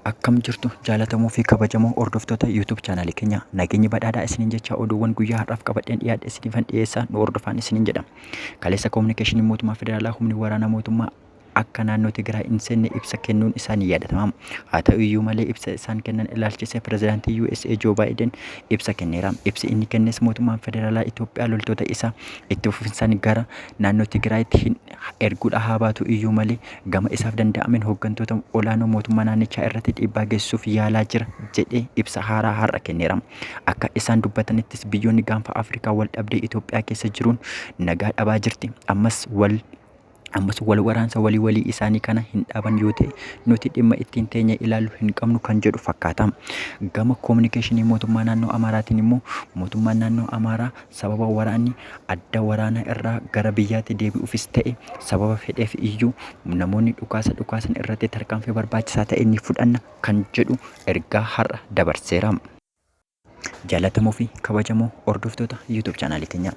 Akkam jirtu jaalatamuu fi kabajamoo hordoftoota YouTube chaanaalii keenya nageenyi badhaadhaa isiniin jecha oduuwwan guyyaa har'aaf qabadheen dhiyaadhe isiniifan dhiyeessaa nu hordofaan isiniin jedha. Kaleessa kominikeeshinii mootummaa federaalaa humni waraana mootummaa akka naannoo Tigraay hin seenne ibsa kennuun isaanii yaadatama. Haa ta'u iyyuu malee ibsa isaan kennan ilaalchisee pirezidaantii USA Joe Biden ibsa kenneera. Ibsi inni kennes mootummaan federaalaa Itoophiyaa loltoota isaa itti fufinsaan gara naannoo Tigraayitti erguudha haa baatu iyyuu malee gama isaaf danda'ameen hooggantoota olaanoo mootummaa naannichaa irratti dhiibbaa geessuuf yaalaa jira jedhee ibsa haaraa har'a kenneera. Akka isaan dubbatanittis biyyoonni gaanfa Afrikaa wal dhabdee Itoophiyaa keessa jiruun nagaa dhabaa jirti. Ammas wal waraansa walii isaanii kana hin dhaban yoo ta'e nuti dhimma ittiin teenya ilaallu hin qabnu kan jedhu fakkaata. Gama kominikeeshinii mootummaa naannoo Amaaraatiin immoo mootummaan naannoo Amaaraa sababa waraanni adda waraanaa irraa gara biyyaatti deebi'uufis ta'e sababa fedheef iyyuu namoonni dhukaasan irratti tarkaanfii barbaachisaa ta'e ni fudhanna kan jedhu ergaa har'a dabarseera. Jaalatamuu fi kabajamoo hordoftoota YouTube chaanaalii keenya.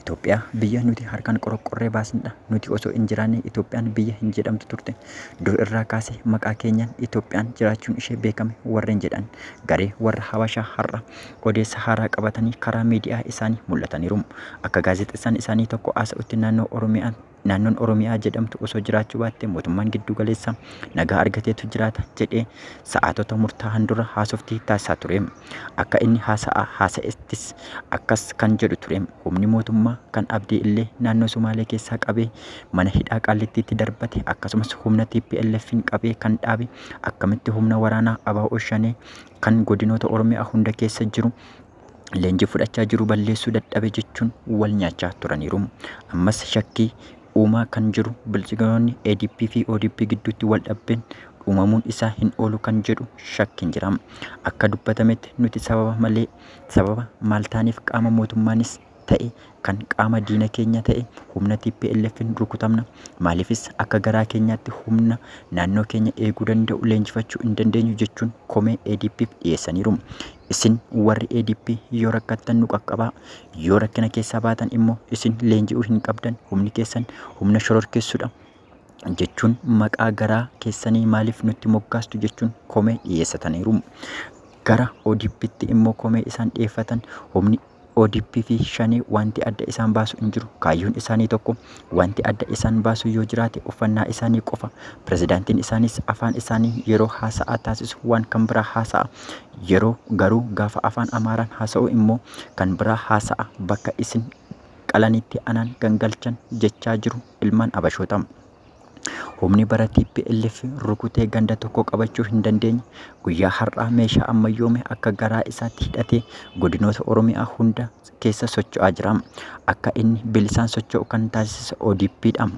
Itoophiyaa biyya nuti harkaan qorqorree baasnedha. Nuti osoo hin jiraanne Itoophiyaan biyya hin jedhamtu turte. Dur irraa kaasee maqaa keenyaan Itoophiyaan jiraachuun ishee beekame warreen jedhan garee warra Habashaa har'a odeessa haaraa qabatanii karaa miidiyaa isaanii mul'ataniiru. Akka gaazexeessaan isaanii tokko haasa'utti naannoon Oromiyaa jedhamtu osoo jiraachuu baatte mootummaan giddu galeessa nagaa argateetu jiraata jedhee sa'aatota murtaa'an dura haasoftii taasisaa ture. Akka inni haasa'ettis akkas kan jedhu ture. Humni mootummaa kan abdii illee naannoo Sumaalee keessaa qabee mana hidhaa Qaallittiitti darbate akkasumas humna TPLF'n qabee kan dhaabe akkamitti humna waraanaa ABO shanee kan godinoota Oromiyaa hunda keessa jiru leenjii fudhachaa jiru balleessuu dadhabe jechuun wal nyaachaa turaniiru. Ammas shakkii uumaa kan jiru bilchiginonni ADP fi ODP gidduutti wal dhabbeen uumamuun isaa hin oolu kan jedhu shakkiin jira. Akka dubbatametti nuti sababa maal taaniif qaama mootummaanis ta'e kan qaama diina keenya ta'e humna TPLF'n rukutamna. Maaliifis akka garaa keenyaatti humna naannoo keenya eeguu danda'u leenjifachuu hin dandeenyu jechuun komee ADP'f dhiyeessaniiru. Isin warri ADP yoo rakkattan nu qaqqabaa, yoo rakkina keessaa baatan immoo isin leenji'uu hin qabdan, humni keessan humna shororkeessuudha jechuun maqaa garaa keessanii maaliif nutti moggaastu jechuun komee dhiyeessataniiru. Gara ODP'tti immoo komee isaan dhiyeeffatan humni ODP fi shanee wanti adda isaan baasu hin jiru. Kaayyoon isaanii tokko. Wanti adda isaan baasu yoo jiraate uffannaa isaanii qofa. Pirezidaantiin isaanis afaan isaanii yeroo haasa'aa taasisu waan kan biraa haasa'a. Yeroo garuu gaafa afaan Amaaraan haasa'u immoo kan biraa haasa'a. Bakka isin qalanitti anaan gangalchan jechaa jiru ilmaan Habashoota. Humni bara TPLF rukutee ganda tokko qabachuu hin dandeenye guyyaa har'aa meeshaa ammayyoome akka garaa isaatti hidhatee godinoota Oromiyaa hunda keessa socho'aa jira. Akka inni bilisaan socho'u kan taasise ODP'dha.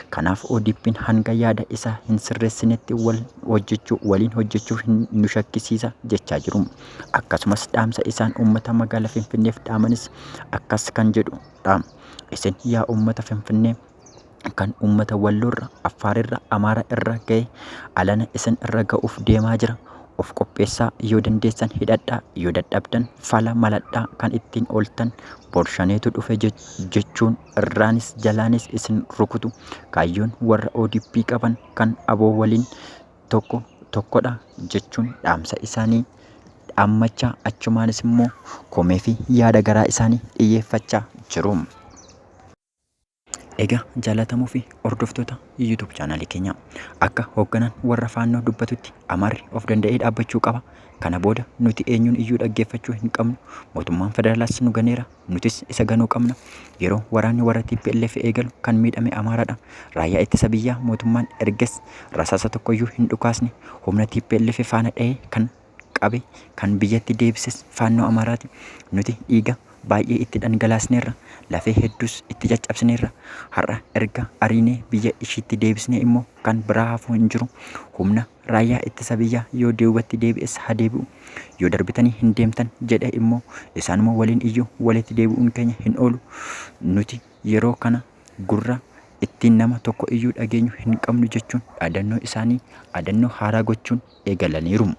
Kanaaf ODP'n hanga yaada isaa hin sirreessinetti waliin hojjechuu nu shakkisiisa jechaa jiru. Akkasumas dhaamsa isaan uummata magaalaa Finfinneef dhaamanis akkas kan jedhudha. Isin yaa uummata Finfinnee kan uummata Walloorra, Affaarirra, Amaara irra ga'e alana isin irra ga'uuf deemaa jira. Of qopheessaa, yoo dandeessan hidhadhaa, yoo dadhabdan fala maladhaa kan ittiin ooltan borshaneetu dhufe jechuun irraanis jalaanis isin rukutu. Kaayyoon warra ODP qaban kan ABO waliin tokkodha jechuun dhaamsa isaanii dhaammachaa achumaanis immoo komee fi yaada garaa isaanii dhiyyeeffachaa jiru. Egaa jaalatamuu fi hordoftoota YouTube chaanaalii keenya akka hoogganaan warra faannoo dubbatutti Amaarri of danda'ee dhaabbachuu qaba. Kana booda nuti eenyuun iyyuu dhaggeeffachuu hin qabnu. Mootummaan federaalaas nu ganeera, nutis isa ganuu qabna. Yeroo waraanni warra TPLF eegalu kan miidhame Amaaraadha. Raayyaa ittisa biyyaa mootummaan erges rasaasa tokkoyyuu hin dhukaasne. Humna TPLF faana dha'ee kan qabe kan biyyatti deebises faannoo Amaaraati. Nuti dhiiga baay'ee itti dhangalaasneerra, lafee hedduus itti caccabsneerra. Har'a erga ariinee biyya ishiitti deebisnee immoo kan biraa hafuu hin jiru. Humna raayyaa ittisa biyyaa yoo duubatti deebi'es haa deebi'u. Yoo darbitanii hin deemtan jedhe immoo isaanuma waliin iyyuu walitti deebi'uun keenya hin oolu. Nuti yeroo kana gurra ittiin nama tokko iyyuu dhageenyu hin qabnu jechuun dhaadannoo isaanii dhaadannoo haaraa gochuun eegalaniiru.